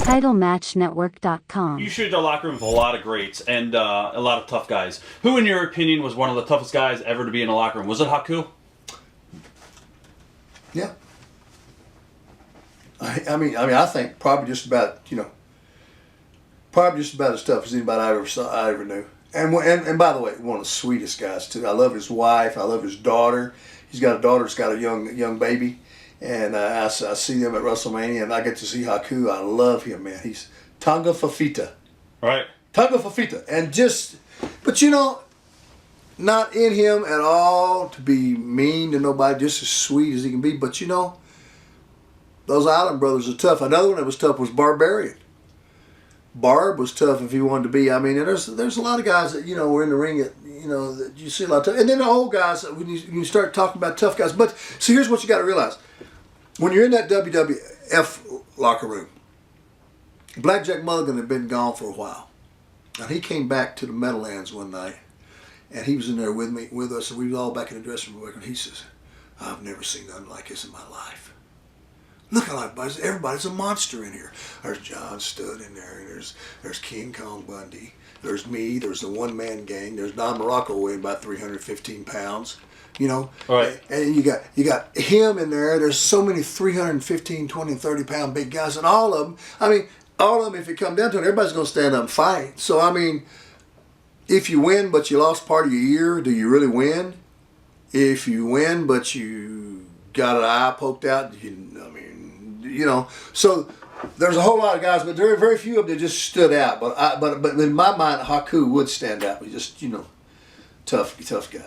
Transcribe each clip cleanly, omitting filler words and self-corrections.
TitleMatchNetwork.com. You shared the locker room with a lot of greats and a lot of tough guys. Who, in your opinion, was one of the toughest guys ever to be in a locker room? Was it Haku? Yeah. I think probably just about, probably just about as tough as anybody I ever knew. And by the way, one of the sweetest guys too. I love his wife. I love his daughter. He's got a daughter that's got a young baby, and I see them at WrestleMania, and I get to see Haku. I love him, man. He's Tonga Fafita. Right. Tonga Fafita, and but not in him at all to be mean to nobody. Just as sweet as he can be. But those Island brothers are tough. Another one that was tough was Barbarian. Barb was tough if he wanted to be. And there's a lot of guys that were in the ring that that you see a lot of tough. And then the old guys when you start talking about tough guys. But see, here's what you got to realize: when you're in that WWF locker room, Blackjack Mulligan had been gone for a while, and he came back to the Meadowlands one night, and he was in there with us, and we were all back in the dressing room, and he says, "I've never seen nothing like this in my life. Look at everybody's a monster in here. There's John Studd in there, and there's King Kong Bundy. There's me. There's the one-man gang. There's Don Morocco weighing about 315 pounds. Right. And you got him in there. There's so many 315, 20, 30-pound big guys, and all of them. If it come down to it, everybody's going to stand up and fight. So if you win but you lost part of your ear, do you really win? If you win but you got an eye poked out, So there's a whole lot of guys, but there are very few of them that just stood out. But in my mind, Haku would stand out. He's just tough guy.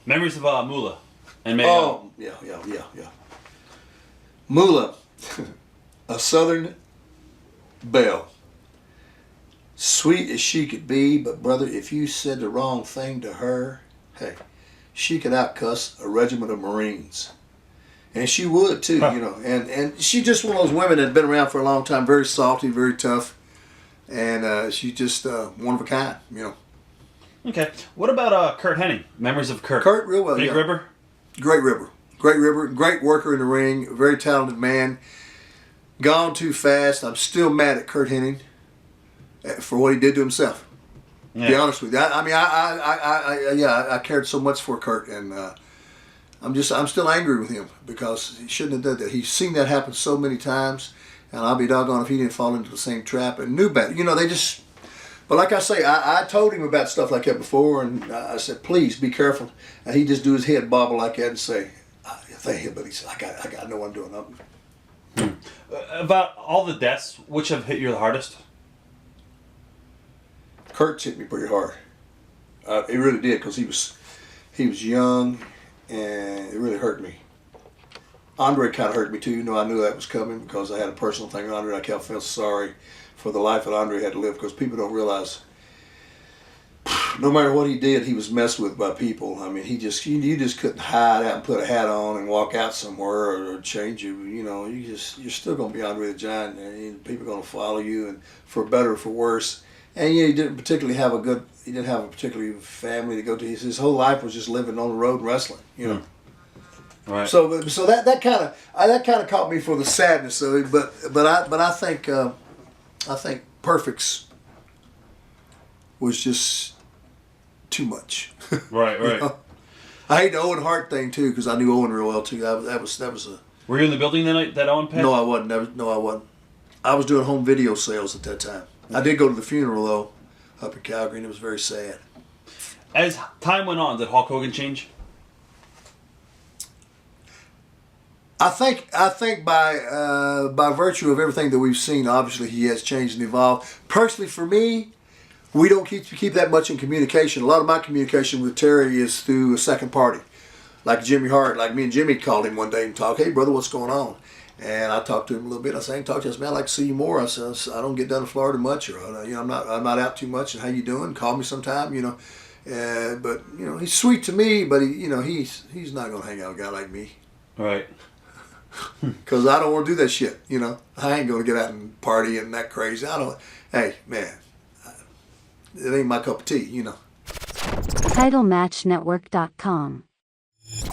Memories of Moolah and May. Oh yeah. Moolah, a Southern belle, sweet as she could be, but brother, if you said the wrong thing to her, hey, she could outcuss a regiment of Marines. And she would too, and she's just one of those women that had been around for a long time, very salty, very tough, and she's just one of a kind, Okay. What about Kurt Hennig? Memories of Kurt? Kurt, real well, Big Ripper? Great Ripper, great worker in the ring, very talented man. Gone too fast. I'm still mad at Kurt Hennig for what he did to himself. Yeah. To be honest with you, I cared so much for Kurt, and I'm still angry with him because he shouldn't have done that. He's seen that happen so many times, and I'll be doggone if he didn't fall into the same trap and knew better. But like I say, I told him about stuff like that before, and I said, please be careful. And he just do his head bobble like that and say, thank you, but he said, I got no one doing nothing. About all the deaths, which have hit you the hardest? Kurt's hit me pretty hard. It really did, because he was young, and it really hurt me. Andre kind of hurt me too. I knew that was coming because I had a personal thing with Andre. I kept feeling sorry for the life that Andre had to live, because people don't realize no matter what he did, he was messed with by people. You just couldn't hide out and put a hat on and walk out somewhere or change you. You're still gonna be Andre the Giant, and people are gonna follow you, and for better or for worse. And he didn't particularly have a particularly family to go to. His whole life was just living on the road and wrestling. Right. So that kind of caught me for the sadness of it. But I think Perfect's was just too much. Right. I hate the Owen Hart thing too, because I knew Owen real well too. That was a. Were you in the building that night that Owen passed? No, I wasn't. I was doing home video sales at that time. I did go to the funeral though, up in Calgary, and it was very sad. As time went on, did Hulk Hogan change? I think by virtue of everything that we've seen, obviously he has changed and evolved. Personally, for me, we don't keep that much in communication. A lot of my communication with Terry is through a second party, like Jimmy Hart. Like me and Jimmy called him one day and talked. Hey brother, what's going on? And I talked to him a little bit. I said, I ain't talked to you. I said, man, I'd like to see you more. I said, I don't get down to Florida much, or I'm not out too much. And how you doing? Call me sometime, But he's sweet to me, but he's not gonna hang out with a guy like me. Right. Because I don't want to do that shit, I ain't going to get out and party and that crazy. Hey, man, it ain't my cup of tea, TitleMatchNetwork.com